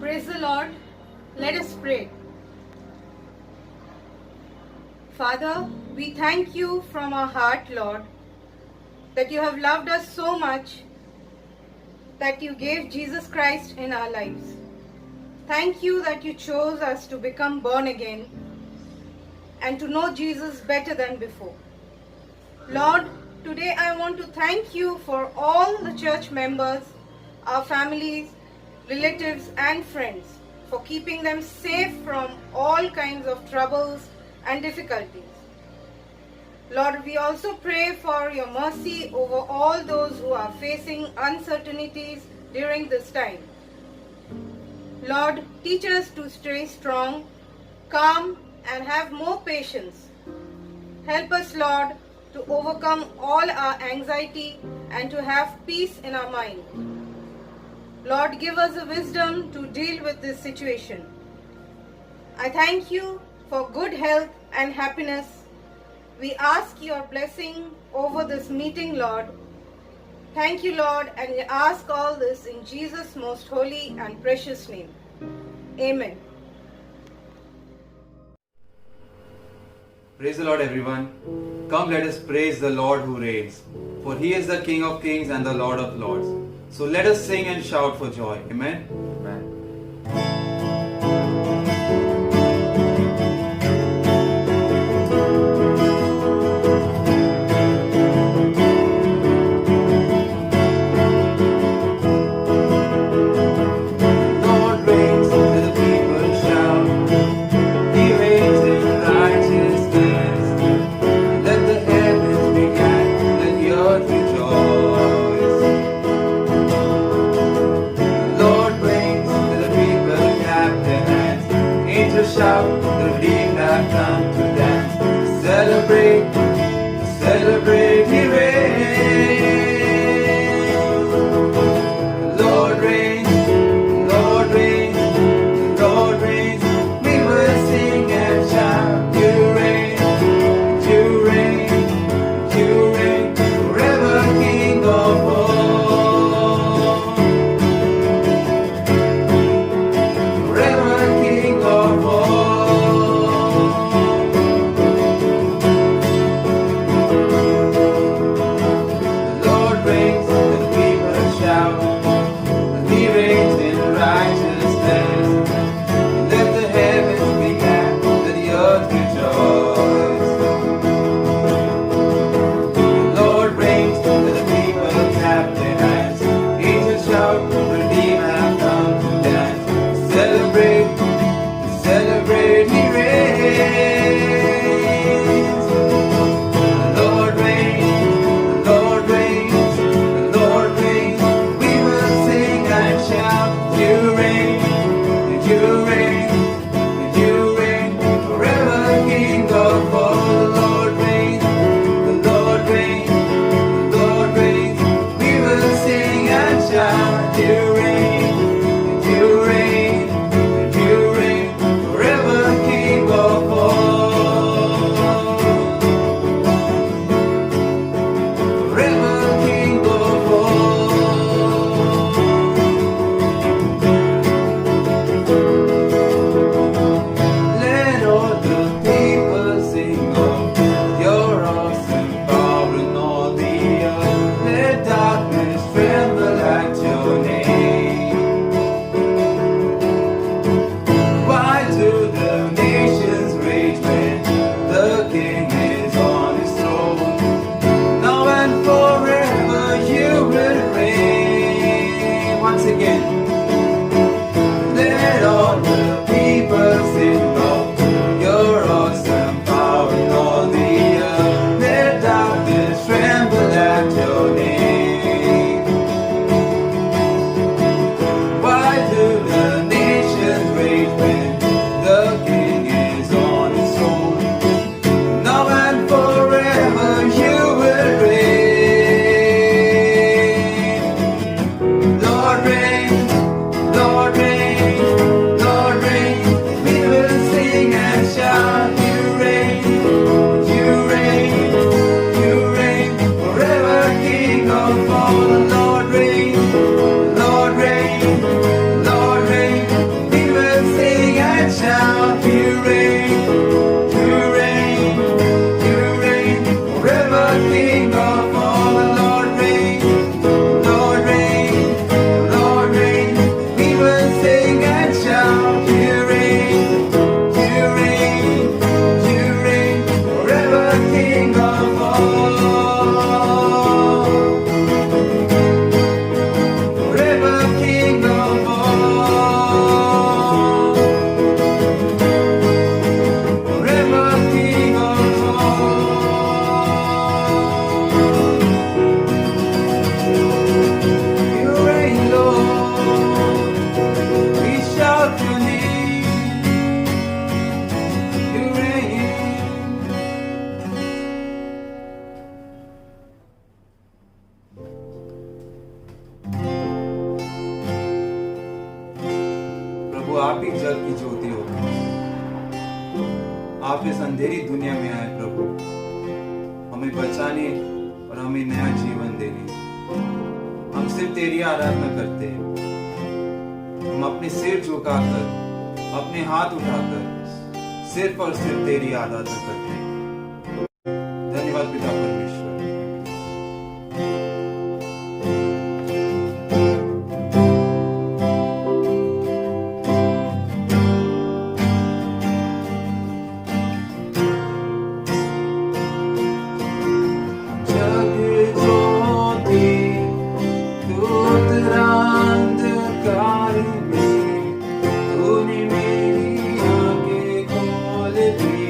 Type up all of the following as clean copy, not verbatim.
Praise the Lord. Let us pray. Father, we thank you from our heart, Lord, that you have loved us so much that you gave Jesus Christ in our lives. Thank you that you chose us to become born again and to know Jesus better than before. Lord, today I want to thank you for all the church members, our families, relatives and friends, for keeping them safe from all kinds of troubles and difficulties. Lord, we also pray for your mercy over all those who are facing uncertainties during this time. Lord, teach us to stay strong, calm, and have more patience. Help us, Lord, to overcome all our anxiety and to have peace in our mind. Lord, give us the wisdom to deal with this situation. I thank you for good health and happiness. We ask your blessing over this meeting, Lord. Thank you, Lord, and we ask all this in Jesus' most holy and precious name. Amen. Praise the Lord, everyone. Come, let us praise the Lord who reigns, for he is the King of kings and the Lord of lords. So let us sing and shout for joy. Amen. Amen. Shout, the redeemed have come to dance. Celebrate, celebrate, he reigns. The Lord reigns, the Lord reigns, the Lord reigns. We will sing and shout. You reign, you reign, you reign, forever King of all. Forever King of all. King of all, the Lord reigns, Lord reigns, Lord reigns. We will sing and shout, You reign, You reign, You reign, forever King of all, forever King of all, forever King of all. You reign, Lord. We shout Your name. You reign. प्रभु आप ही जल की ज्योति हो। आप इस अंधेरी दुनिया में आए प्रभु, हमें बचाने और हमें नया जीवन देने। हम सिर्फ तेरी आराधना करते हैं। हम अपने सिर झुकाकर, अपने हाथ उठाकर सिर्फ और सिर्फ तेरी आराधना करते हैं। धन्यवाद पिता परमेश्वर। जग ज्योति तू उतरा अंधकार में, तूने मेरी आंखें खोल दी।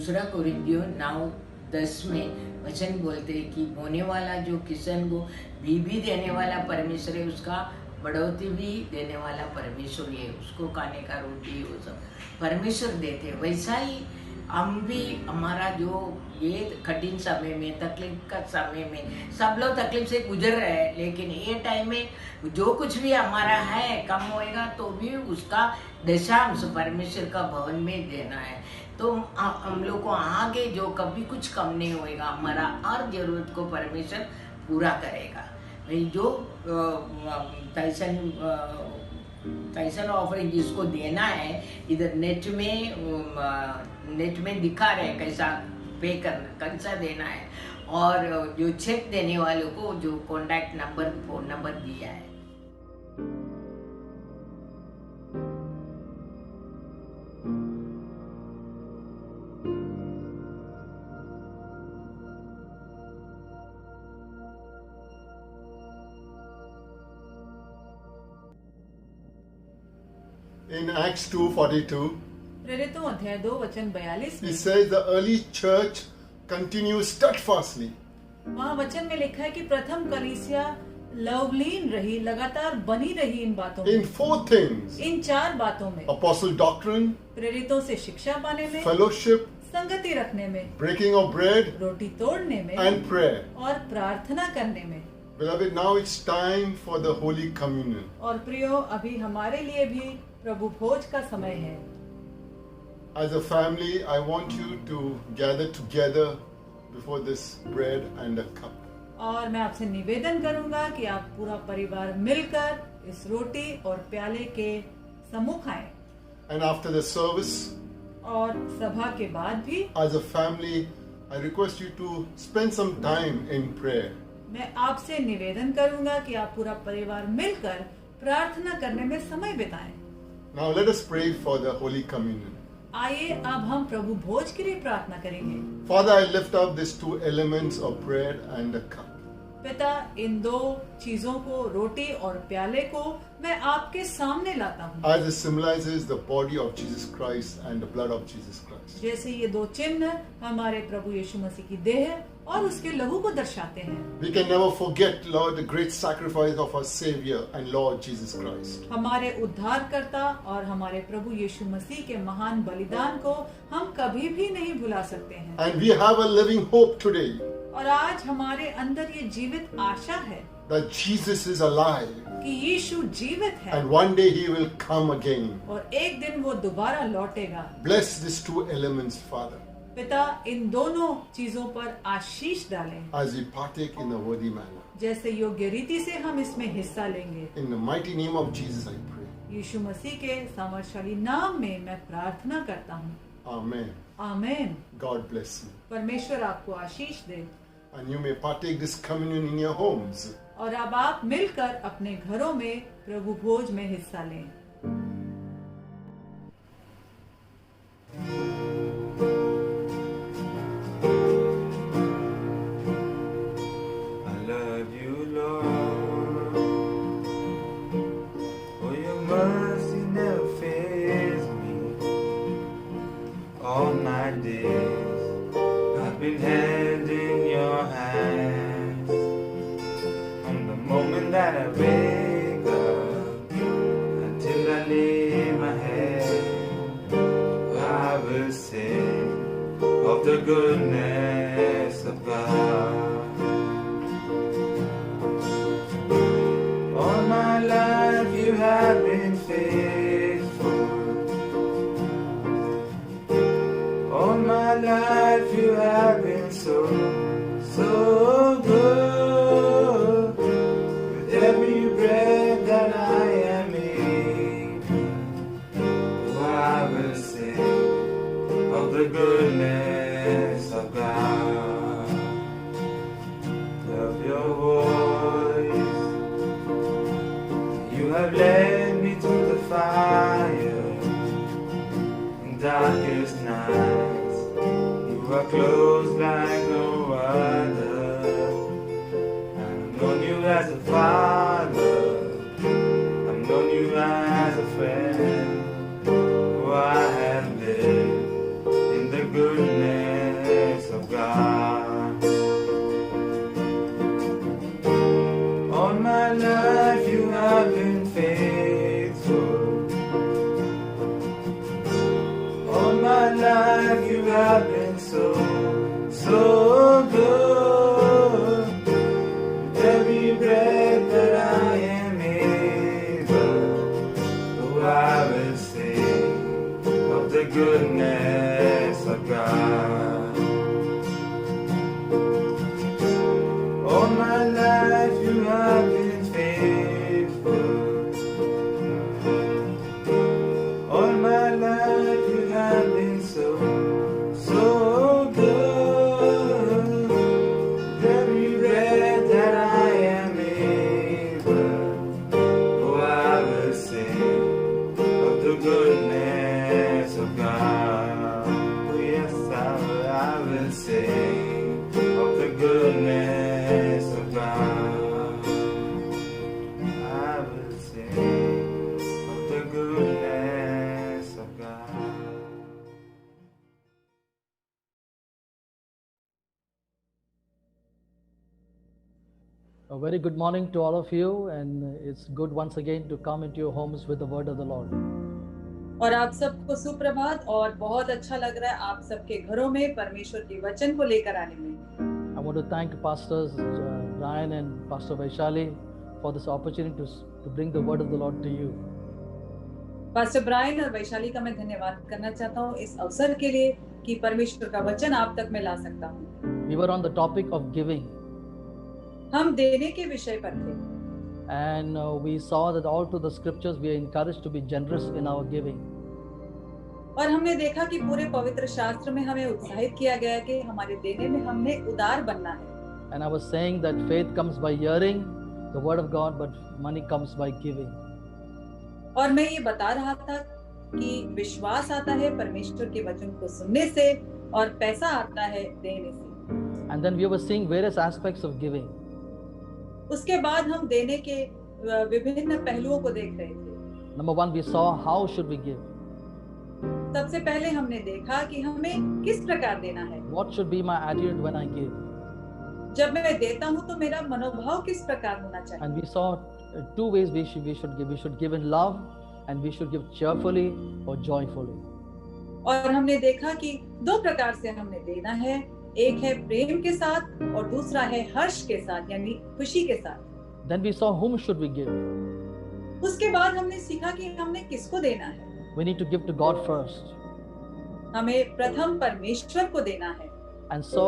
दूसरा कोरिन्थियों 9:10 में वचन बोलते हैं कि बोने वाला जो किसान को भी देने वाला परमेश्वर है, उसका बढ़ोतरी भी देने वाला परमेश्वर है, उसको खाने का रोटी वो सब परमेश्वर देते। वैसा ही हम भी हमारा जो ये कठिन समय में, तकलीफ का समय में, सब लोग तकलीफ से गुजर रहे हैं, लेकिन ये टाइम में जो कुछ भी हमारा है कम होएगा तो भी उसका दशांश परमेश्वर का भवन में देना है। तो हम लोग को आगे जो कभी कुछ कम नहीं होएगा, हमारा हर जरूरत को परमेश्वर पूरा करेगा। जो तैसन ऑफरिंग जिसको देना है, इधर नेट में दिखा रहे कैसा पे करना, कैसा देना है, और जो चेक देने वालों को जो कॉन्टैक्ट नंबर, फोन नंबर दिया है। In Acts 2:42, प्रेरितों अध्याय 2 वचन 42 में it says the early church continues steadfastly वहाँ वचन में लिखा है कि प्रथम कलीसिया लवलीन रही, लगातार बनी रही इन बातों in में, 4 things: इन 4 बातों में, apostle doctrine, प्रेरितों से शिक्षा पाने में, fellowship, संगति रखने में, breaking of bread, रोटी तोड़ने में and prayer. और प्रार्थना करने में। Beloved, now it's time for the Holy Communion. और प्रियो, अभी हमारे लिए भी प्रभु भोज का समय है। As a family, I want you to gather together before this bread and a cup. और मैं आपसे निवेदन करूंगा कि आप पूरा परिवार मिलकर इस रोटी और प्याले के सम्मुख आए। And after the service, और सभा के बाद भी as a family, I request you to spend some time in prayer. मैं आपसे निवेदन करूंगा कि आप पूरा परिवार मिलकर प्रार्थना करने में समय बिताएं। Now let us pray for the Holy Communion. आइए अब हम प्रभु भोज के लिए प्रार्थना करेंगे। Father, I lift up these 2 elements of bread and a cup. पिता, इन 2 चीजों को, रोटी और प्याले को मैं आपके सामने लाता हूँ। As it symbolizes the body of Jesus Christ and the blood of Jesus Christ. जैसे ये 2 चिन्ह हमारे प्रभु यीशु मसीह की देह और उसके लहू को दर्शाते हैं। We can never forget, Lord, the great sacrifice of our Savior and Lord Jesus Christ. हमारे उद्धारकर्ता और हमारे प्रभु यीशु मसीह के महान बलिदान को हम कभी भी नहीं भुला सकते हैं। And we have a living hope today और आज हमारे अंदर ये जीवित आशा है that Jesus is alive कि यीशु जीवित है and one day he will come again. और एक दिन वो दोबारा लौटेगा। Bless these 2 elements, Father, पिता, इन दोनों चीजों पर आशीष डालें, as we partake in a worthy manner. जैसे योग्य रीति से हम इसमें हिस्सा लेंगे। In the mighty name of Jesus, I pray. यीशु मसीह के सामर्थ्यशाली नाम में मैं प्रार्थना करता हूँ। Amen. Amen. God bless you. परमेश्वर आपको आशीष दे। And you may partake this communion in your homes. और अब आप मिलकर अपने घरों में प्रभु भोज में हिस्सा लें। I love you, Lord, for your mercy never fails me. All my days I've been held in your hands. From the moment that I wake up until I lay my head, I will sing of the goodness of God. All my life you have been faithful. All my life you have been so, so good. With every breath that I am able, I will sing of the goodness of God. A very good morning to all of you, and it's good once again to come into your homes with the word of the Lord. और आप सबको सुप्रभात और बहुत अच्छा लग रहा है आप सबके घरों में परमेश्वर के वचन को लेकर आने में। I want to thank Pastors Ryan and Pastor Vaishali for this opportunity to bring the word of the Lord to you. Pastor Brian और वैशाली का मैं धन्यवाद करना चाहता हूँ इस अवसर के लिए कि परमेश्वर का वचन आप तक मैं ला सकता हूँ। We were on the topic of giving, हम देने के विषय पर थे and we saw that all through the scriptures we are encouraged to be generous in our giving. और हमने देखा कि पूरे पवित्र शास्त्र में हमें उत्साहित किया गया है कि हमारे देने में हमने उदार बनना है। And I was saying that faith comes by hearing the word of God, but money comes by giving. और मैं ये बता रहा था कि विश्वास आता है परमेश्वर के वचन को सुनने से और पैसा आता है देने से। And then we were seeing various aspects of giving. उसके बाद हम देने के विभिन्न पहलुओं को देख रहे थे। Number one, we saw how should we give. सबसे पहले हमने देखा कि हमें किस प्रकार देना है। What should be my attitude when I give? जब मैं देता हूँ तो मेरा मनोभाव किस प्रकार होना चाहिए। And we saw two ways we should give. We should give in love, and we should give cheerfully or joyfully. और हमने देखा कि दो प्रकार से हमने देना है, एक है प्रेम के साथ और दूसरा है हर्ष के साथ यानी खुशी के साथ। Then we saw whom should we give. उसके बाद हमने सीखा कि हमने किसको देना है। We need to give to God first. हमें प्रथम परमेश्वर को देना है। And so,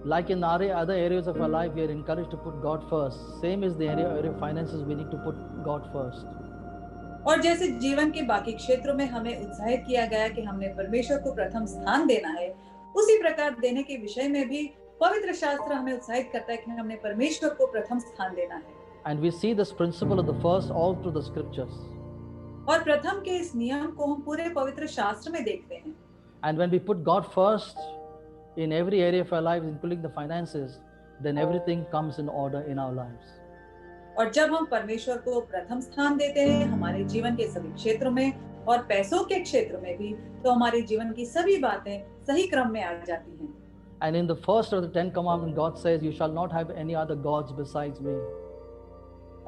like in other areas of our life, we are encouraged to put God first. Same is the area of finances. We need to put God first. और जैसे जीवन के बाकी क्षेत्रों में हमें उत्साहित किया गया कि हमने परमेश्वर को प्रथम स्थान देना है, उसी प्रकार देने के विषय में भी पवित्र शास्त्र हमें उत्साहित करता है कि हमने परमेश्वर को प्रथम स्थान देना है। And we see this principle of the first all through the scriptures. और प्रथम के इस नियम को हम पूरे पवित्र शास्त्र में देखते हैं। And when we put God first in every area of our lives, including the finances, then everything comes in order in our lives. और जब हम परमेश्वर को प्रथम स्थान देते हैं हमारे जीवन के सभी क्षेत्रों में और पैसों के क्षेत्र में भी, तो हमारे जीवन की सभी बातें सही क्रम में आ जाती हैं। And in the first of the 10 commandments, God says, "You shall not have any other gods besides me."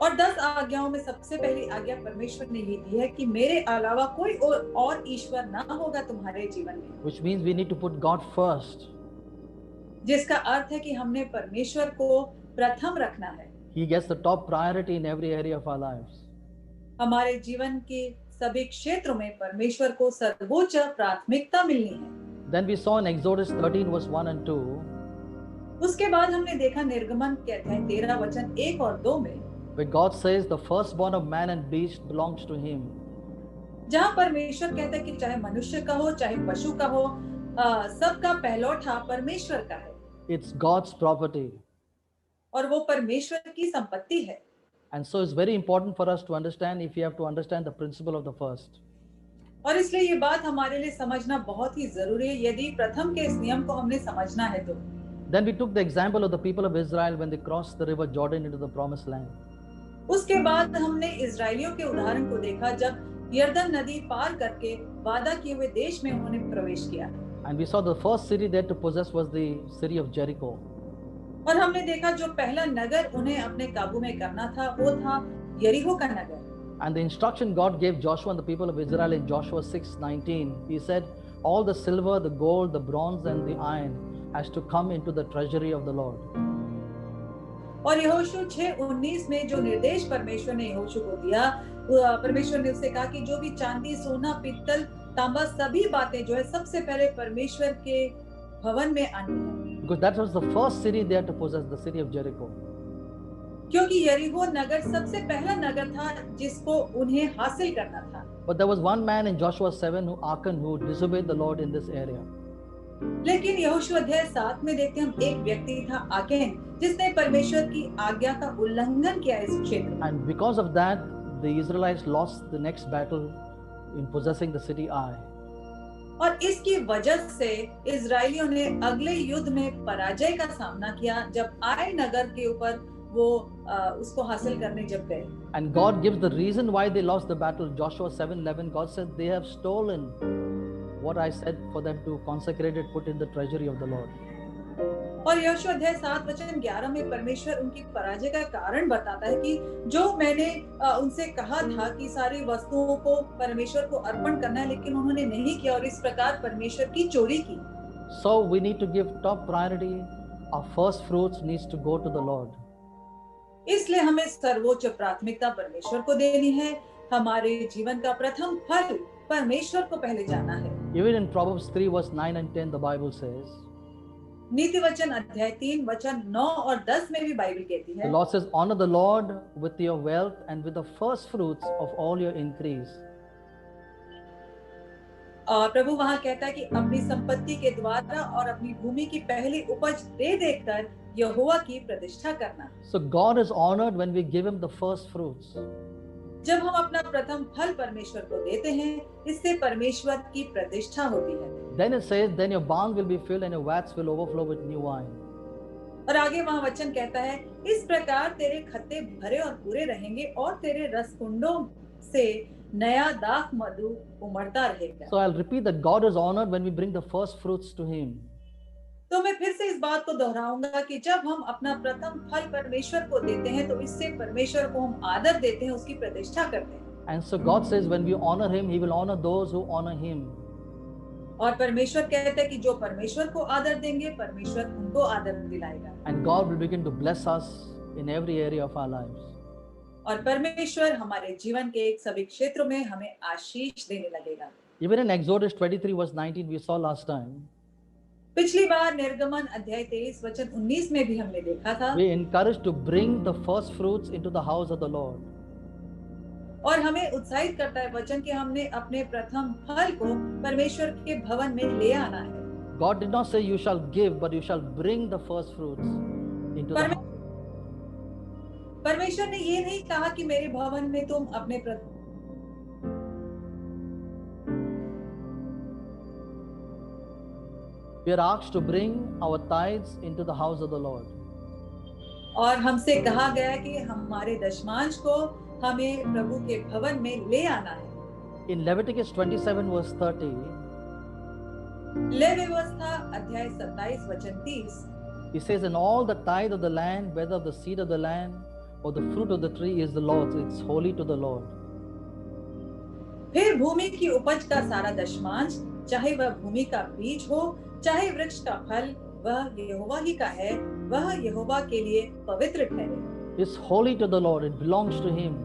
और 10 आज्ञाओं में सबसे पहली आज्ञा परमेश्वर ने ये दी है कि मेरे अलावा कोई और ईश्वर ना होगा तुम्हारे जीवन में। Which means we need to put God first. जिसका अर्थ है कि हमने परमेश्वर को प्रथम रखना है। He gets the top priority in every area of our lives. हमारे जीवन के सभी क्षेत्रों में परमेश्वर को सर्वोच्च प्राथमिकता मिलनी है। Then we saw in Exodus 13 verse 1 and 2, उसके बाद हमने देखा निर्गमन के अध्याय 13 वचन 1 और 2 में, where God says the firstborn of man and beast belongs to Him. जहाँ परमेश्वर कहता है कि चाहे मनुष्य का हो चाहे पशु का हो, सबका पहलौठा परमेश्वर का है। It's God's property. और वो परमेश्वर की संपत्ति है। And so it's very important for us to understand if we have to understand the principle of the first. और इसलिए ये बात हमारे लिए समझना बहुत ही जरूरी है यदि प्रथम के इस नियम को हमने समझना है तो। Then we took the example of the people of Israel when they crossed the river Jordan into the promised land. उसके बाद हमने इजरायलियों के उदाहरण को देखा जब यरदन नदी पार करके वादा किए हुए देश में उन्होंने प्रवेश किया। And we saw the first city there to possess was the city of Jericho. और हमने देखा जो पहला नगर उन्हें अपने काबू में करना था वो था यरीहो का नगर। And the instruction God gave Joshua and the people of Israel in Joshua 6:19, He said, "All the silver, the gold, the bronze, and the iron has to come into the treasury of the Lord." और यहोशू 6:19 में जो निर्देश परमेश्वर ने यहोशू को दिया, परमेश्वर ने उससे कहा कि जो भी चांदी, सोना, पीतल, तांबा सभी बातें जो है सबसे पहले परमेश्वर के भवन में आनी है। Because that was the first city there to possess, the city of Jericho. क्योंकि यरीहो नगर सबसे पहला नगर था जिसको उन्हें हासिल करना था। But there was one man in Joshua 7 who disobeyed the Lord in this area. लेकिन यहोशू अध्याय 7 में देखते हम एक व्यक्ति था आकेन जिसने परमेश्वर की आज्ञा का उल्लंघन किया इस क्षेत्र में। And because of that, the Israelites lost the next battle in possessing the city Ai. और इसकी वजह से इजरायलियों ने अगले युद्ध में पराजय का सामना किया जब आय नगर के ऊपर वो उसको हासिल करने जब गए। And God gives the reason why they lost the battle. Joshua 7:11, God said they have stolen what I said for them to consecrate it, put in the treasury of the Lord. और यहोशू अध्याय 7 वचन 11 में परमेश्वर उनकी पराजय का कारण बताता है कि जो मैंने उनसे कहा था कि सारी वस्तुओं को परमेश्वर को अर्पण करना है, लेकिन उन्होंने नहीं किया और इस प्रकार परमेश्वर की चोरी की। So we need to give top priority. Our first fruits needs to go to the Lord. इसलिए हमें सर्वोच्च प्राथमिकता परमेश्वर को देनी है। हमारे जीवन का प्रथम फल परमेश्वर को पहले जाना है। Even in Proverbs 3 verse 9 and 10 the Bible says, नीति वचन अध्याय 3 वचन 9 और 10 में भी बाइबल कहती the है, Lord says, honor the Lord with your wealth and with the first fruits of all your increase. और प्रभु वहां कहता है कि अपनी संपत्ति के द्वारा और अपनी भूमि की पहली उपज दे देकर यहोवा की प्रतिष्ठा करना। So God is honored when we give him the first fruits. जब हम अपना प्रथम फल परमेश्वर को देते हैं, इससे परमेश्वर की प्रतिष्ठा होती है। Then it says, then your barn will be filled and your vats will overflow with new wine. और आगे वहां वचन कहता है, इस प्रकार तेरे खत्ते भरे और पूरे रहेंगे और तेरे रसकुंडों से नया दाख मधु उमड़ता रहेगा। So I'll repeat that God is honored when we bring the first fruits to him. तो मैं फिर से इस बात को दोहराऊंगा कि जब हम अपना प्रथम फल परमेश्वर को देते हैं, तो इससे परमेश्वर को हम आदर देते हैं, उसकी प्रतिष्ठा करते हैं। And so God says when we honor him, he will honor those who honor him. और परमेश्वर कहते हैं कि जो परमेश्वर को आदर देंगे, परमेश्वर उनको आदर दिलाएगा। And God will begin to bless us in every area of our lives. और परमेश्वर हमारे जीवन के एक सभी क्षेत्रों में हमें आशीष देने लगेगा। Even in Exodus 23 verse 19 we saw last time, पिछली बार निर्गमन अध्याय 23 वचन 19 में भी हमने देखा था, we encouraged to bring the first fruits into the house of the Lord. और हमें उत्साहित करता है वचन कि हमने अपने प्रथम फल को परमेश्वर के भवन में ले आना है। God did not say you shall give, but you shall bring the first fruits into the house. परमेश्वर ने ये नहीं कहा कि मेरे भवन में तुम अपने We are asked to bring our tithes into the house of the Lord. और हमसे कहा गया कि हमारे दशमांश को हमें प्रभु के भवन में ले आना है। In Leviticus 27 verse 30, ले व्यवस्था अध्याय 27 वचन 30, he says, and all the tithe of the land, whether of the seed of the land or the fruit of the tree, is the Lord's. It's holy to the Lord. फिर भूमि की उपज का सारा दशमांश, चाहे वह भूमि का बीज हो, चाहे वृक्ष का फल, वह यहोवा ही का है, वह यहोवा के लिए पवित्र ठहरे। It's holy to the Lord. It belongs to him.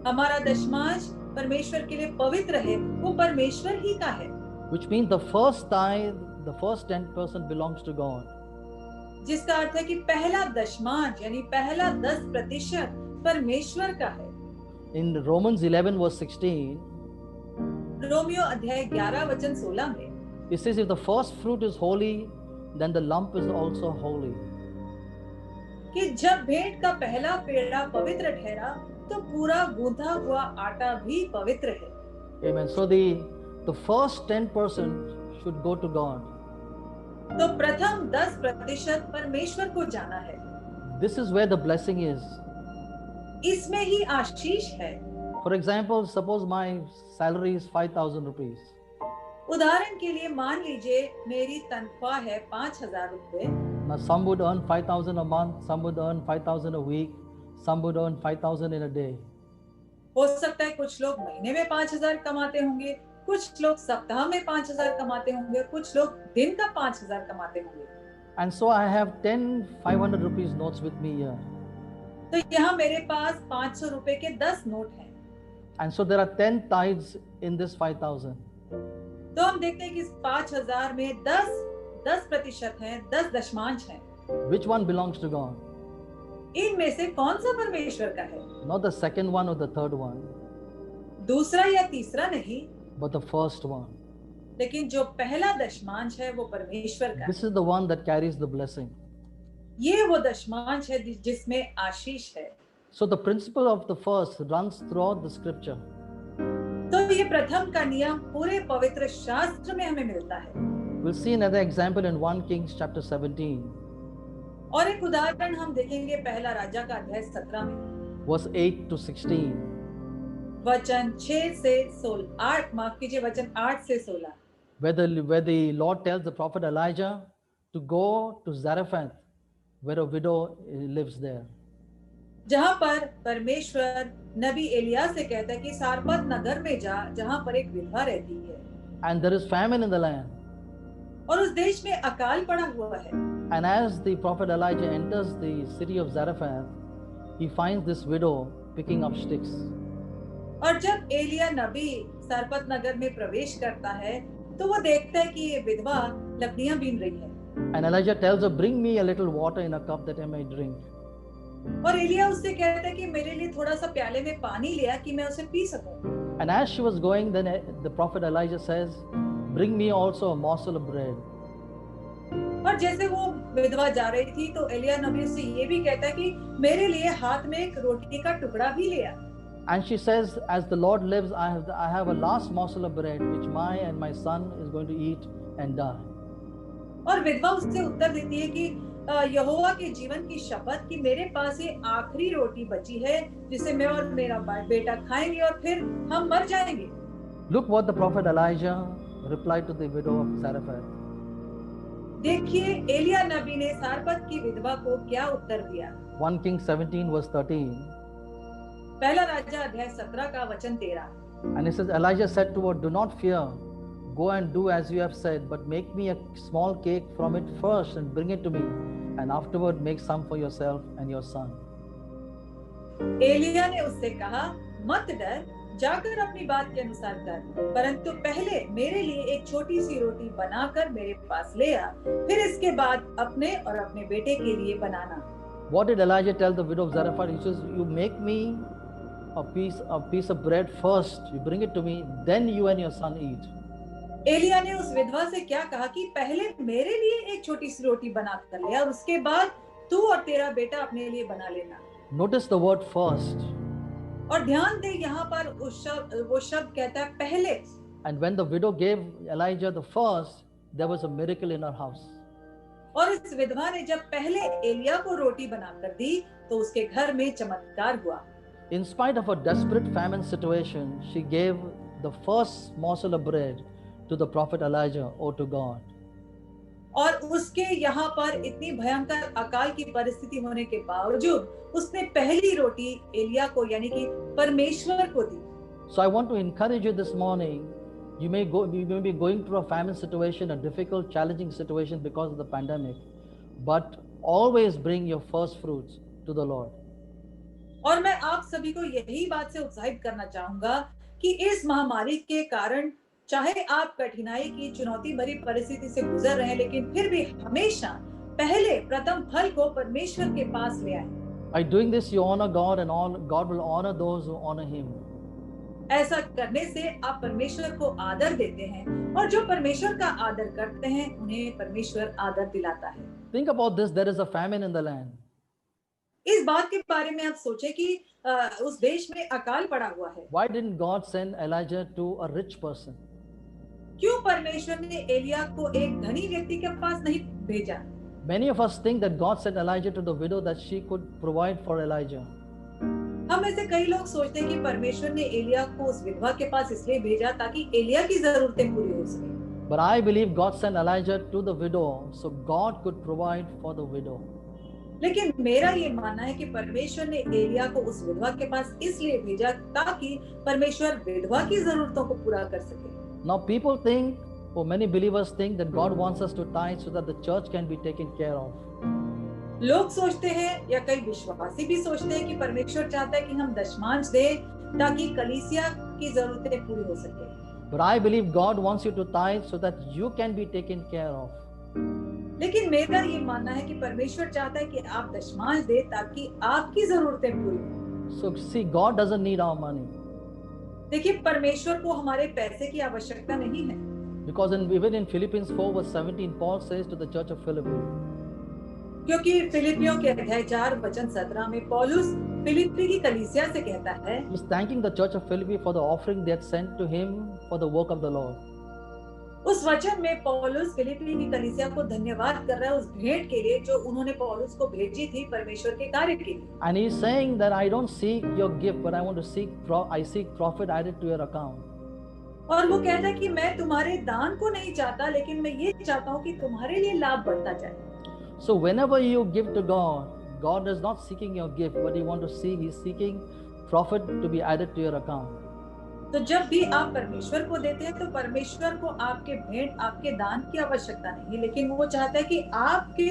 हमारा दशमांश परमेश्वर के लिए पवित्र है, वो परमेश्वर ही का है। Which means the first tithe, the first 10% belongs to God. जिसका अर्थ है कि पहला दशमांश यानी पहला 10% परमेश्वर का है। In Romans 11 verse 16, रोमियो अध्याय 11 वचन 16 में it says, if the first fruit is holy, then the lump is also holy. कि जब भेंट का पहला पेड़ा पवित्र ठहरा, तो पूरा गूंथा हुआ आटा भी पवित्र है। Amen. So the first 10% should go to God. तो प्रथम 10% परमेश्वर को जाना है। This is where the blessing is. इसमें ही आशीष है। For example, suppose my salary is 5,000 rupees. उदाहरण के लिए मान लीजिए मेरी तनख्वाह है 5,000 रुपए। Now some would earn 5,000 a month, some would earn 5,000 a week, some would earn 5,000 in a day. हो सकता है कुछ लोग महीने में 5,000 कमाते होंगे, कुछ लोग सप्ताह में 5,000 कमाते होंगे, कुछ लोग दिन का 5,000 कमाते होंगे। And so I have 10 500 rupees notes with me here. तो यहाँ मेरे पास 500 रुपए के 10 नोट हैं। And so there are 10 tithes in this 5,000. तो हम देखते हैं कि इस 5,000 में 10% हैं, 10 दशमांश हैं। Which one belongs to God? इनमें से कौन सा परमेश्वर का है? Not the second one or the third one, दूसरा या तीसरा नहीं, but the first one. लेकिन जो पहला दशमांश है वो परमेश्वर का है। This is the one that carries the blessing. ये वो दशमांश है जिसमें आशीष है। So the principle of the first runs throughout the scripture. तो ये प्रथम का नियम पूरे पवित्र शास्त्र में हमें मिलता है। We'll see another example in 1 Kings chapter 17, और एक उदाहरण हम देखेंगे पहला राजा का अध्याय 17 में verse 8 to 16. वचन 6 से 8 से 16, Where the Lord tells the prophet Elijah to go to Zarephath, where a widow lives there. जहां पर परमेश्वर नबी एलिया से कहता है कि सारपत नगर में जा जहां पर एक विधवा रहती है And there is famine in the land. और उस देश में अकाल पड़ा हुआ है। And as the prophet Elijah enters the city of Zarephath, he finds this widow picking up sticks. और जब एलिया नबी सारपत नगर में प्रवेश करता है तो वो देखता है कि ये विधवा लकड़ियां बीन रही है। And Elijah tells her, "Bring me a little water in a cup that I may drink." और एलिया उससे कहता है कि मेरे लिए थोड़ा सा प्याले में पानी लिया कि मैं उसे पी सकूं। And as she was going, then the prophet Elijah says, "Bring me also a morsel of bread." और जैसे वो विधवा जा रही थी तो एलिया नबी उससे ये भी कहता है कि मेरे लिए हाथ में एक रोटी का टुकड़ा भी लिया। And she says, "As the Lord lives, I have a last morsel of bread which my son is going to eat and die." और विधवा उससे उत्तर देती है कि यहोवा के जीवन की शपथ कि मेरे पास ये आखिरी रोटी बची है जिसे मैं और मेरा बेटा खाएंगे और फिर हम मर जाएंगे। Look what the prophet Elijah replied to the widow of Zarephath. देखिए एलिया नबी ने सारपत की विधवा को क्या उत्तर दिया। 1 Kings 17 verse 13. पहला राजा अध्याय 17 का वचन 13। And it says, Elijah said to her, "Do not fear. Go and do as you have said, but make me a small cake from it first and bring it to me, and afterward make some for yourself and your son." Elia ने उससे कहा, मत डर, जाकर अपनी बात के अनुसार कर, परंतु पहले मेरे लिए एक छोटी सी रोटी बनाकर मेरे पास ले आ, फिर इसके बाद अपने और अपने बेटे के लिए बनाना। What did Elijah tell the widow of Zarephath? He says, "You make me a piece of bread first. You bring it to me, then you and your son eat." Elia ने उस विधवा से क्या कहा कि पहले मेरे लिए एक छोटी सी रोटी बना कर ले और उसके बाद तू और तेरा बेटा अपने लिए बना लेना। Notice the word first. और ध्यान दे यहाँ पर वो शब्द कहता है पहले। And when the widow gave Elijah the first, there was a miracle in her house. और इस विधवा ने जब पहले एलिया को रोटी बनाकर दी तो उसके घर में चमत्कार हुआ। In spite of a desperate famine situation, she gave the first morsel of bread to the prophet Elijah or to God. और उसके यहाँ पर इतनी भयंकर अकाल की परिस्थिति होने के बावजूद उसने पहली रोटी एलिया को यानी कि परमेश्वर को दी। So I want to encourage you this morning. You may be going through a famine situation, a difficult, challenging situation because of the pandemic, but always bring your first fruits to the Lord. और मैं आप सभी को यही बात से उत्साहित करना चाहूंगा कि इस महामारी के कारण चाहे आप कठिनाई की चुनौती भरी परिस्थिति से गुजर रहे हैं, लेकिन फिर भी हमेशा पहले प्रथम फल को परमेश्वर के पास ले आए। By doing this, you honor God, and God will honor those who honor Him. ऐसा करने से आप परमेश्वर को आदर देते हैं और जो परमेश्वर का आदर करते हैं उन्हें परमेश्वर आदर दिलाता है। Think about this. There is a famine in the land. इस बात के बारे में आप सोचें कि उस देश में अकाल पड़ा हुआ है। Why didn't God send Elijah to a rich person? क्यों परमेश्वर ने एलिया को एक धनी व्यक्ति के पास नहीं भेजा? Many of us think that God sent Elijah to the widow that she could provide for Elijah. हम में से कई लोग सोचते हैं कि परमेश्वर ने एलिया को उस विधवा के पास इसलिए भेजा ताकि एलिया की जरूरतें पूरी हो सके। But I believe God sent Elijah to the widow so God could provide for the widow. लेकिन मेरा ये मानना है कि परमेश्वर ने एलिया को उस विधवा के पास इसलिए भेजा ताकि परमेश्वर विधवा की जरूरतों को पूरा कर सके। Now people think, or many believers think, that God wants us to tithe so that the church can be taken care of. लोग सोचते हैं या कई विश्वासी भी सोचते हैं कि परमेश्वर चाहता है कि हम दशमांश दें ताकि कलीसिया की जरूरतें पूरी हो सके। But I believe God wants you to tithe so that you can be taken care of. लेकिन मेरा ये मानना है कि परमेश्वर चाहता है कि आप दशमांश दें ताकि आपकी जरूरतें पूरी हों। So see, God doesn't need our money. देखिए परमेश्वर को हमारे पैसे की आवश्यकता नहीं है। Because even in Philippians 4 verse 17, Paul says to the church of Philippi, क्योंकि फिलिपियों के अध्याय 4 वचन 17 में पौलुस फिलिप्पी की कलीसिया से कहता है, he's thanking the church of Philippi for the offering they had sent to him for the work of the Lord. उस वचन में पौलुस फिलिप्पी की कलीसिया को धन्यवाद कर रहा है उस भेंट के लिए जो उन्होंने पौलुस को भेजी थी परमेश्वर के कार्य के लिए। And he's saying that I don't seek your gift, but I seek profit added to your account. और वो कहता है कि मैं तुम्हारे दान को नहीं चाहता, लेकिन मैं ये चाहता हूँ कि तुम्हारे लिए लाभ बढ़ता जाए। So whenever you give to God, God is not seeking your gift, but He wants to see, He's seeking profit to be added to your account. तो जब भी आप परमेश्वर को देते हैं, तो परमेश्वर को आपके भेंट, आपके दान की आवश्यकता नहीं, लेकिन वो चाहता है कि आपके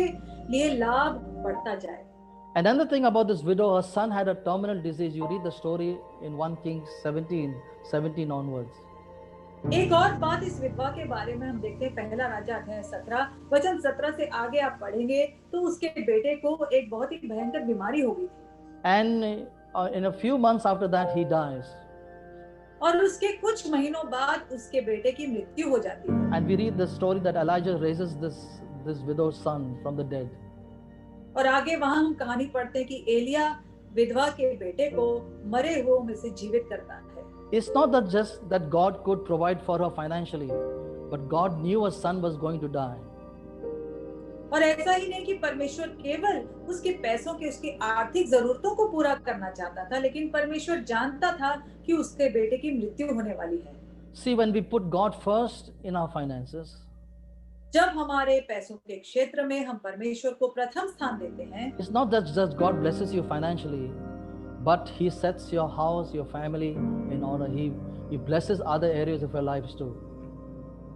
लिए लाभ बढ़ता जाए। Another thing about this widow, her son had a terminal disease. You read the story in 1 Kings 17 onwards. एक और बात इस विधवा के बारे में हम देखते हैं, पहला राजा अध्याय 17 वचन 17 से आगे आप पढ़ेंगे तो उसके बेटे को एक बहुत ही भयंकर बीमारी हो गई थी, And in a few months after that, he dies. और उसके कुछ महीनों बाद उसके बेटे की मृत्यु हो जाती है। And we read the story that Elijah raises this widow's son from the dead. और आगे वहां हम कहानी पढ़ते हैं कि एलिया विधवा के बेटे को मरे हुए में से जीवित करता है। It's not that just that God could provide for her financially, but God knew her son was going to die. और ऐसा ही नहीं कि परमेश्वर केवल उसके पैसों के, उसकी आर्थिक जरूरतों को पूरा करना चाहता था, लेकिन परमेश्वर जानता था कि उसके बेटे की मृत्यु होने वाली है। See, when we put God first in our finances, जब हमारे पैसों के क्षेत्र में हम परमेश्वर को प्रथम स्थान देते हैं, it's not that just God blesses you financially, but He sets your house, your family in order. He blesses other areas of your lives too.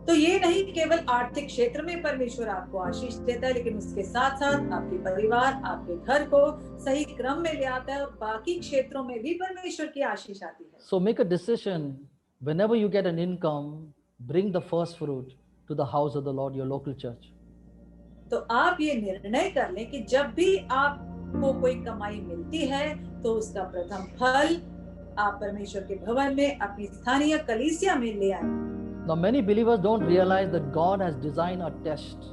तो ये नहीं केवल आर्थिक क्षेत्र में परमेश्वर आपको आशीष देता है, लेकिन उसके साथ साथ आपके परिवार, आपके घर को सही क्रम में ले आता है, और बाकी क्षेत्रों में भी परमेश्वर की आशीष आती है। So make a decision whenever you get an income, bring the first fruit to the house of the Lord, your local church. तो आप ये निर्णय कर लें कि जब भी आपको कोई कमाई मिलती है, तो उसका प्रथम फल आप परमेश्वर के भवन में, अपनी स्थानीय कलीसिया में ले आए। Now many believers don't realize that God has designed a test.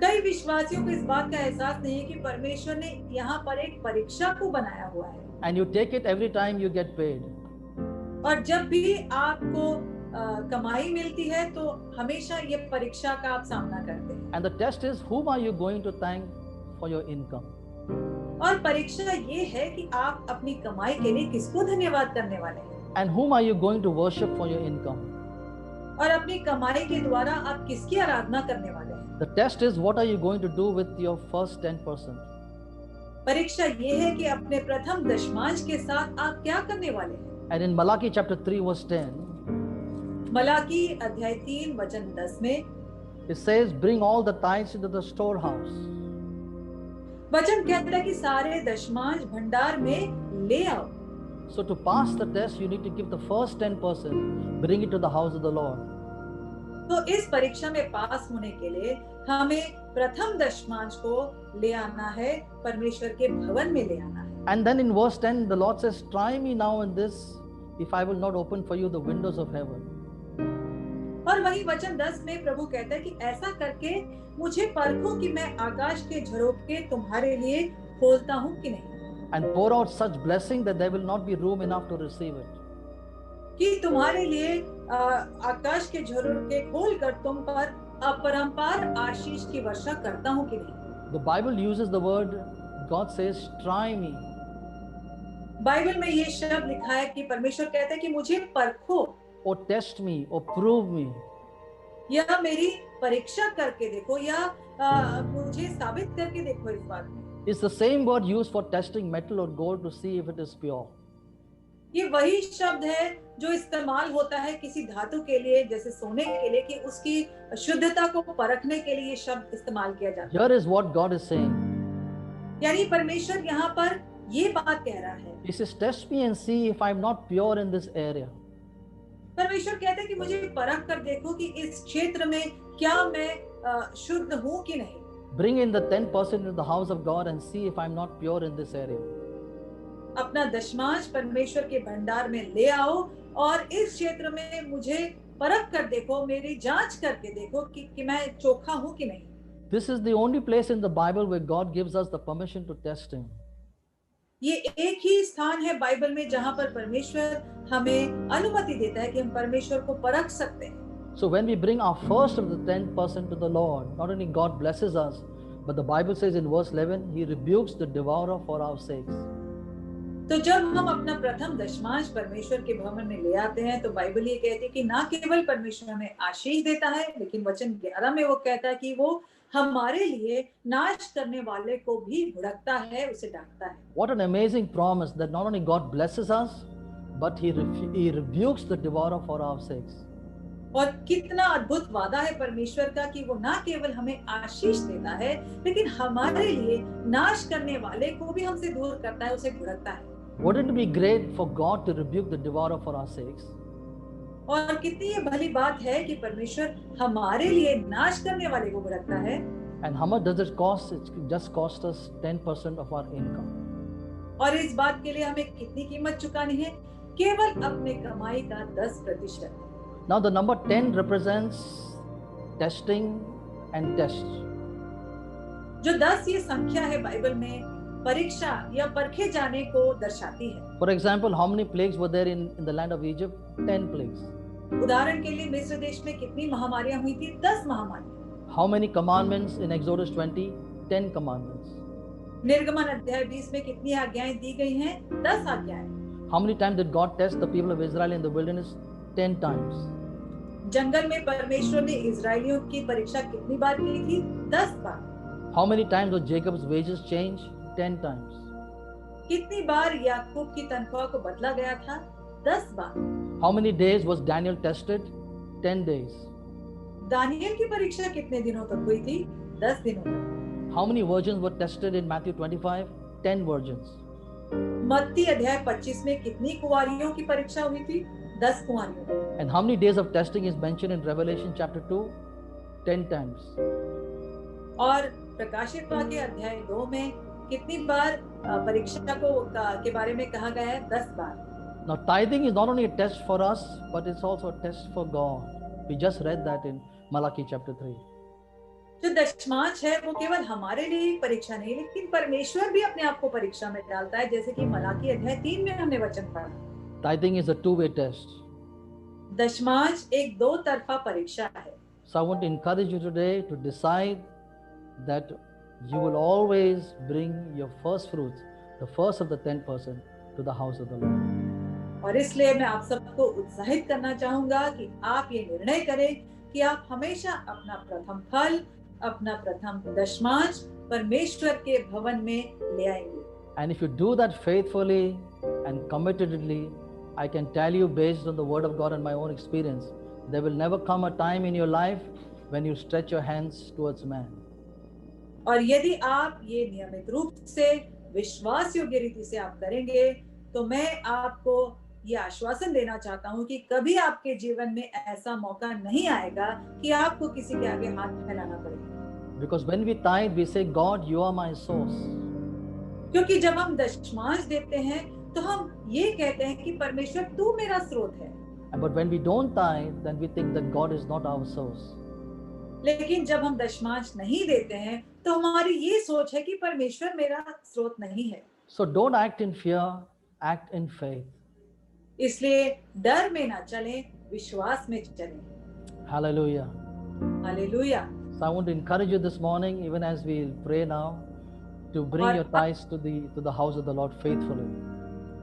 कई विश्वासियों को इस बात का एहसास नहीं है कि परमेश्वर ने यहाँ पर एक परीक्षा को बनाया हुआ है, And you take it every time you get paid. और जब भी आपको कमाई मिलती है तो हमेशा ये परीक्षा का आप सामना करते हैं। And the test is, whom are you going to thank for your income? और परीक्षा ये है कि आप अपनी कमाई के लिए किसको धन्यवाद करने वाले हैं, And whom are you going to worship for your income? और अपनी कमाई के द्वारा आप किसकी आराधना करने वाले हैं। The test is, what are you going to do with your first 10%? परीक्षा ये है कि अपने प्रथम दशमांश के साथ आप क्या करने वाले हैं। And in Malachi chapter 3 verse 10, Malachi अध्याय 3 वचन 10 में it says, bring all the tithes into the storehouse. वचन कहता है कि सारे दशमांश भंडार में ले आओ। So to pass the test, you need to give the first 10%, bring it to the house of the Lord. तो इस परीक्षा में पास होने के लिए हमें प्रथम दशमांश को ले आना है, परमेश्वर के भवन में ले आना है। And then in verse 10, the Lord says, try me now in this, if I will not open for you the windows of heaven. और वही वचन 10 में प्रभु कहता है कि ऐसा करके मुझे परखो कि मैं आकाश के झरोखे तुम्हारे लिए खोलता हूँ कि नहीं, And pour out such blessing that there will not be room enough to receive it. कि तुम्हारे लिए आकाश के झरोखे खोलकर तुम पर अपरंपार आशीष की वर्षा करता हूँ कि नहीं। The Bible uses the word, God says, try me. Bible में ये शब्द लिखा है कि परमेश्वर कहता है कि मुझे परखो, Or test me, or prove me. या मेरी परीक्षा करके देखो, या मुझे साबित करके देखो इस बात में। It's the same word used for testing metal or gold to see if it is pure. ये वही शब्द है जो इस्तेमाल होता है किसी धातु के लिए, जैसे सोने के लिए, कि उसकी शुद्धता को परखने के लिए ये शब्द इस्तेमाल किया जाता है। Here is what God is saying. यानी परमेश्वर यहाँ पर ये बात कह रहा है। He says, test me and see if I'm not pure in this area. परमेश्वर कहता है कि मुझे परख कर देखो कि इस क्षेत्र में क्या मैं शुद्ध हूँ कि नहीं। Bring in the 10% into the house of God and see if I'm not pure in this area. अपना दशमांश परमेश्वर के भंडार में ले आओ और इस क्षेत्र में मुझे परख कर देखो, मेरी जांच करके देखो कि मैं चोखा हूँ कि नहीं। This is the only place in the Bible where God gives us the permission to test Him. ये एक ही स्थान है बाइबल में जहाँ पर परमेश्वर हमें अनुमति देता है कि हम परमेश्वर को परख सकते हैं। So when we bring our first of the 10% to the Lord, not only God blesses us, but the Bible says in verse 11, He rebukes the devourer for our sakes. तो जब हम अपना प्रथम दशमांश परमेश्वर के भवन में ले आते हैं तो बाइबल ये कहती है कि ना केवल परमेश्वर हमें आशीष देता है, लेकिन वचन 11 में वो कहता है कि वो हमारे लिए नाश करने वाले को भी भुड़कता है, उसे डांटता है। What an amazing promise that not only God blesses us, but He rebukes the devourer for our sakes. और कितना अद्भुत वादा है परमेश्वर का कि वो ना केवल हमें आशीष देता है, लेकिन हमारे लिए नाश करने वाले को भी हमसे दूर करता है, उसे भुड़कता है। Wouldn't it be great for God to rebuke the devourer for our sakes? और कितनी ये भली बात है कि परमेश्वर हमारे लिए नाश करने वाले को भुड़कता है। And how much does it cost? It just cost us 10% of our income. और इस बात के लिए हमें कितनी कीमत चुकानी है? केवल अपने कमाई का 10%। Now the number 10 represents testing and tests. जो 10 ये संख्या है बाइबल में परीक्षा या परखे जाने को दर्शाती है। For example, how many plagues were there in the land of Egypt? 10 plagues. उदाहरण के लिए मिस्र देश में कितनी महामारियां हुई थी? 10 महामारियां। How many commandments in Exodus 20? 10 commandments. निर्गमन अध्याय 20 में कितनी आज्ञाएं दी गई हैं? 10 आज्ञाएं। How many times did God test the people of Israel in the wilderness? 10 times. जंगल में परमेश्वर ने इजरायलियों की परीक्षा कितनी बार की थी? 10 बार। How many times was Jacob's wages changed? 10 times. कितनी बार याकूब की तनख्वाह को बदला गया था? 10 बार। How many days was Daniel tested? 10 days. Daniel की परीक्षा कितने दिनों तक हुई थी? 10 दिनों तक। How many virgins were tested in Matthew 25? 10 virgins. मत्ती अध्याय 25 में कितनी कुंवारियों की परीक्षा हुई थी? 10 कुंवारियों। And how many days of testing is mentioned in Revelation chapter 2? 10 times. और प्रकाशित वाक्य अध्याय 2 में कितनी बार परीक्षा के बारे में कहा गया है? 10 बार। Now tithing is not only a test for us, but it's also a test for God. We just read that in Malachi chapter 3. जो दशमांश है वो केवल हमारे लिए ही परीक्षा नहीं, लेकिन परमेश्वर भी अपने आप को परीक्षा में डालता है, जैसे कि मलाकी अध्याय 3 में हमने वचन पढ़ा। Tithing is a two-way test. दशमांश एक दो तरफा परीक्षा है। So I want to encourage you today to decide that you will always bring your first fruits, the first of the 10%, to the house of the Lord. और इसलिए मैं आप सबको उत्साहित करना चाहूंगा कि आप ये निर्णय करें कि आप हमेशा अपना प्रथम फल, अपना प्रथम दशमांश परमेश्वर के भवन में ले आएंगे। And if you do that faithfully and committedly, I can tell you based on the word of God and my own experience, there will never come a time in your life when you stretch your hands towards man. और यदि आप ये नियमित रूप से विश्वास योग्य रीति से आप करेंगे, तो मैं आपको ये आश्वासन देना चाहता हूँ कि कभी आपके जीवन में ऐसा मौका नहीं आएगा कि आपको किसी के आगे हाथ फैलाना पड़े। Because when we tithe, we say, God, you are my source. क्योंकि जब हम दशमांश देते हैं तो हम ये कहते हैं कि परमेश्वर तू मेरा स्रोत है। But when we don't tithe, then we think that God is not our source. लेकिन जब हम दशमांश नहीं देते हैं तो हमारी ये सोच है कि परमेश्वर मेरा स्रोत नहीं है। So don't act in fear, act in faith. इसलिए डर में ना चलें, विश्वास में चलें। Hallelujah. Hallelujah. So I want to encourage you this morning, even as we pray now, to bring your tithes to the house of the Lord faithfully.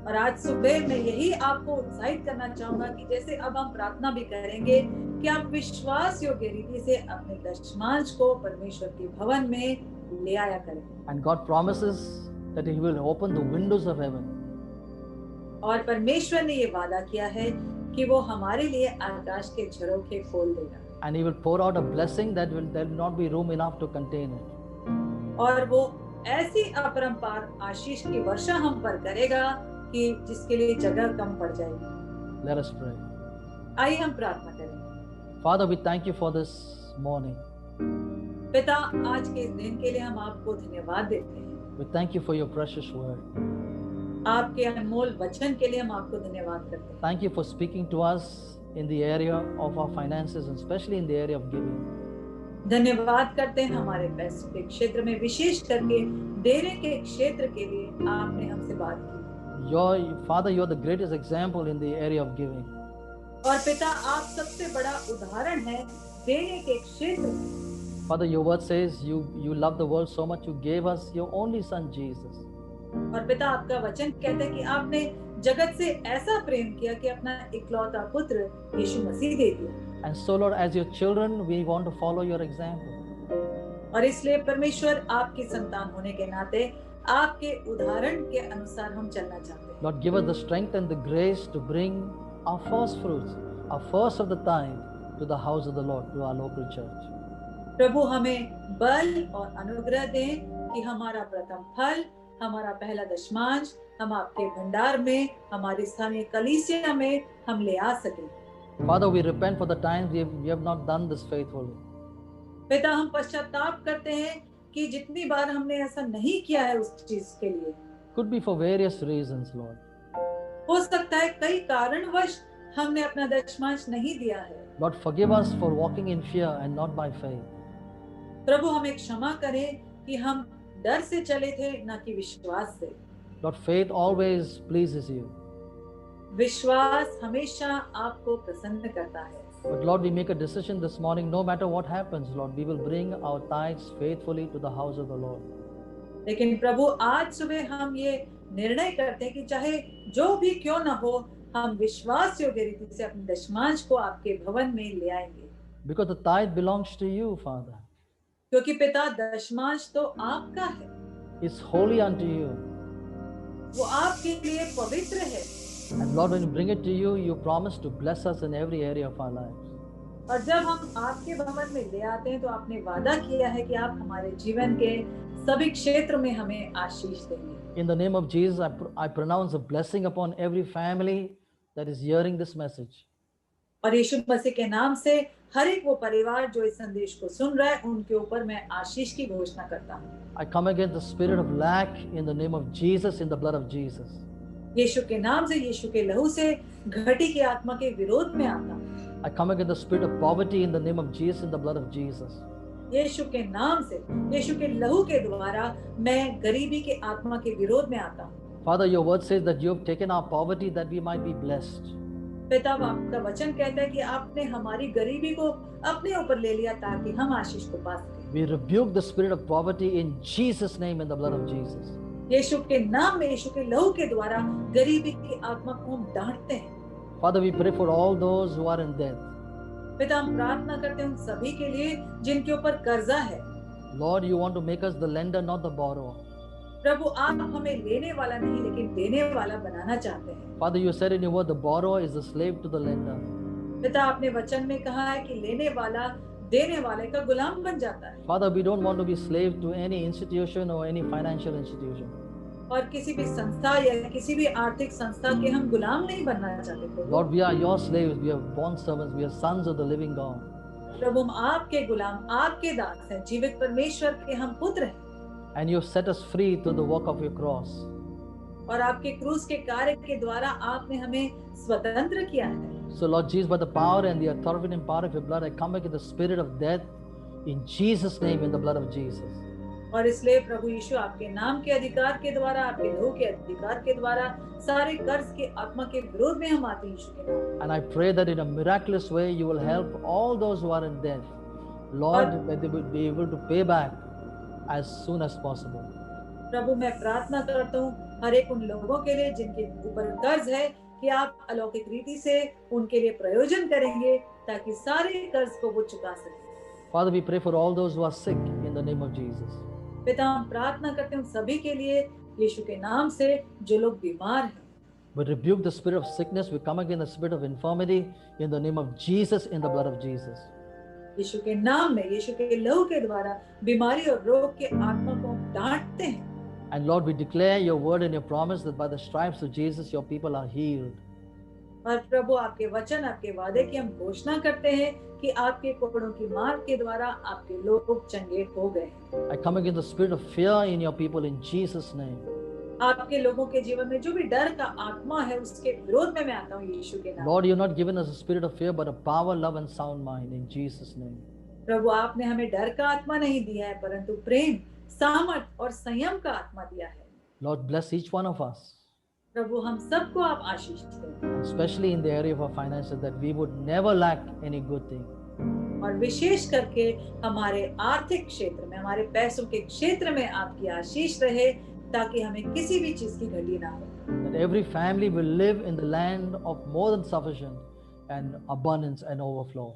और आज सुबह मैं यही आपको उत्साहित करना चाहूंगा कि जैसे अब हम प्रार्थना भी करेंगे कि आप विश्वास योग्य रीति से अपने दशमांश को परमेश्वर के भवन में ले आया करें। And God promises that He will open the windows of heaven. और परमेश्वर ने ये वादा किया है कि वो हमारे लिए आकाश के झरोखे खोल देगा। And He will pour out a blessing that there will not be room enough to contain it. और वो ऐसी अपरंपार आशीष की वर्षा हम पर करेगा कि जिसके लिए जगह कम पड़ जाएगी। Let us pray. आइए हम प्रार्थना करें। Father, we thank you for this morning. पिता, आज के इस दिन के लिए हम आपको धन्यवाद देते हैं। We thank you for your precious word. आपके अनमोल वचन के लिए हम आपको धन्यवाद करते हैं। Thank you for speaking to us in the area of our finances and especially in the area of giving. धन्यवाद करते हैं हमारे पैसों के क्षेत्र में, विशेष करके देने के क्षेत्र के लिए आपने हमसे बात की। Father, you're the greatest example in the area of giving. और पिता, आप सबसे बड़ा उदाहरण है देने के क्षेत्र में। Father, your word says you love the world so much you gave us your only son Jesus. और पिता आपका वचन कहता है कि आपने जगत से ऐसा प्रेम किया कि अपना इकलौता पुत्र यीशु मसीह दे दिया। And so, Lord, as your children, we want to follow your example. और इसलिए परमेश्वर आपकी संतान होने के नाते आपके उदाहरण के अनुसार हम चलना चाहते हैं। Lord, give us the strength and the grace to bring our first fruits, our first of the tithe, to the house of the Lord, to our local church. प्रभु हमें बल और अनुग्रह दें कि हमारा प्रथम फल, हमारा पहला दशमांश हम आपके भंडार में, हमारी स्थानीय कलीसिया में हम ले आ सकें। Father, we repent for the times we have not done this faithfully. पिता, हम पश्चाताप करते हैं कि जितनी बार हमने ऐसा नहीं किया है उस चीज के लिए। Could be for various reasons, Lord. हो सकता है कई कारणवश हमने अपना दशमांश नहीं दिया है। Lord, forgive us for walking in fear and not by faith. प्रभु हमें क्षमा करें कि हम डर से चले थे न कि विश्वास से। Lord, faith always pleases you. विश्वास हमेशा आपको प्रसन्न करता है। But Lord, we make a decision this morning, no matter what happens, Lord, we will bring our tithes faithfully to the house of the Lord. लेकिन प्रभु आज सुबह हम ये निर्णय करते हैं कि चाहे जो भी क्यों न हो, हम विश्वास योग्य रीति से अपने दशमांश को आपके भवन में ले आएंगे। Because the tithe belongs to you, Father. क्योंकि पिता दशमांश तो आपका है, It's holy unto you. वो आपके लिए पवित्र है। And Lord, when you bring it to you, you promise to bless us in every area of our lives. और जब हम आपके भवन में ले आते हैं तो आपने वादा किया है कि आप हमारे जीवन के सभी क्षेत्र में हमें आशीष देंगे। In the name of Jesus, I pronounce a blessing upon every family that is hearing this message. और यीशु मसीह के नाम से हर एक वो परिवार जो इस संदेश को सुन रहा है, उनके ऊपर मैं आशीष की घोषणा करता हूँ। I come against the spirit of lack in the name of Jesus, in the blood of Jesus. यीशु के नाम से, यीशु के लहू से घटी की आत्मा के विरोध में आता हूँ। I come against the spirit of poverty in the name of Jesus, in the blood of Jesus. यीशु के नाम से, यीशु के लहू के द्वारा मैं गरीबी के आत्मा के विरोध में आता हूँ। Father, your word says that you have taken our poverty that we might be blessed. पिता, आपका वचन कहता है कि आपने हमारी गरीबी को अपने ऊपर ले लिया ताकि हम आशीष को पा सकें। We rebuke the spirit of poverty in Jesus' name, in the blood of Jesus. यीशु के नाम में, यीशु के लहू के द्वारा गरीबी की आत्मा को हम डांटते हैं। Father, we pray for all those who are in debt. पिता, हम प्रार्थना करते हैं उन सभी के लिए जिनके ऊपर कर्जा है। Lord, you want to make us the lender, not the borrower. प्रभु, आप हमें लेने वाला नहीं लेकिन देने वाला बनाना चाहते हैं। Father, you said in your word, the borrower is the slave to the lender. पिता, आपने वचन में कहा है कि लेने वाला देने वाले का गुलाम बन जाता है। Father, we don't want to be slave to any institution or any financial institution. और किसी भी संस्था या किसी भी आर्थिक संस्था के हम गुलाम नहीं बनना चाहते प्रभु। Lord, we are your slaves. We are bond servants. We are sons of the living God. प्रभु, हम आपके गुलाम, आपके दास हैं, जीवित परमेश्वर के हम पुत्र हैं। And you have set us free through the work of your cross. और आपके क्रूस के कार्य के द्वारा आपने हमें स्वतंत्र किया है। So, Lord Jesus, by the power and the authority and power of your blood, I come against the spirit of death in Jesus' name, in the blood of Jesus. और इसलिए प्रभु यीशु, आपके नाम के अधिकार के द्वारा, आपके लहू के अधिकार के द्वारा सारे कर्ज के आत्मा के विरोध में हम आते हैं यीशु के नाम। And I pray that in a miraculous way, you will help all those who are in debt. Lord, that they will be able to pay back as soon as possible. प्रभु, मैं प्रार्थना करता हूँ हर एक उन लोगों के लिए जिनके ऊपर कर्ज है कि आप अलौकिक रीति से उनके लिए प्रयोजन करेंगे ताकि सारे कर्ज को वो चुका सके। Father, we pray for all those who are sick in the name of Jesus. पिता, हम प्रार्थना करते हैं उन सभी के लिए यीशु के नाम से जो लोग बीमार हैं। We rebuke the spirit of sickness. We come against the spirit of infirmity in the name of Jesus, in the blood of Jesus. यीशु के नाम में, यीशु के लहू के द्वारा बीमारी और रोग के आत्मा को हम डांटते हैं। And Lord, we declare your word and your promise that by the stripes of Jesus, your people are healed. और प्रभु, आपके वचन, आपके वादे की हम घोषणा करते हैं कि आपके कोड़ों की मार के द्वारा आपके लोग चंगे हो गए। I come against the spirit of fear in your people in Jesus' name. आपके लोगों के जीवन में जो भी डर का आत्मा है उसके विरोध में मैं आता हूँ यीशु के नाम। Lord, you've not given us a spirit of fear, but a power, love, and sound mind in Jesus' name. प्रभु, आपने हमें डर का आत्मा नहीं दिया है परंतु प्रेम, सामर्थ और संयम का आत्मा दिया है। Lord, bless each one of us, प्रभु, हम सबको आप आशीष दें especially in the area of our finances, that we would never lack any good thing. और विशेष करके हमारे आर्थिक क्षेत्र में, हमारे पैसों के क्षेत्र में आपकी आशीष रहे ताकि हमें किसी भी चीज की घटी ना हो। That every family will live in the land of more than sufficient and abundance and overflow.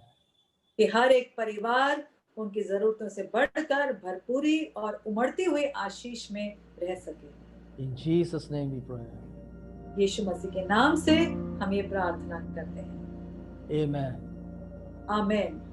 कि हर एक परिवार उनकी जरूरतों से बढ़कर भरपूरी और उमड़ती हुई आशीष में रह सके। In Jesus' name we pray. यीशु मसीह के नाम से हम ये प्रार्थना करते हैं। Amen. आमीन।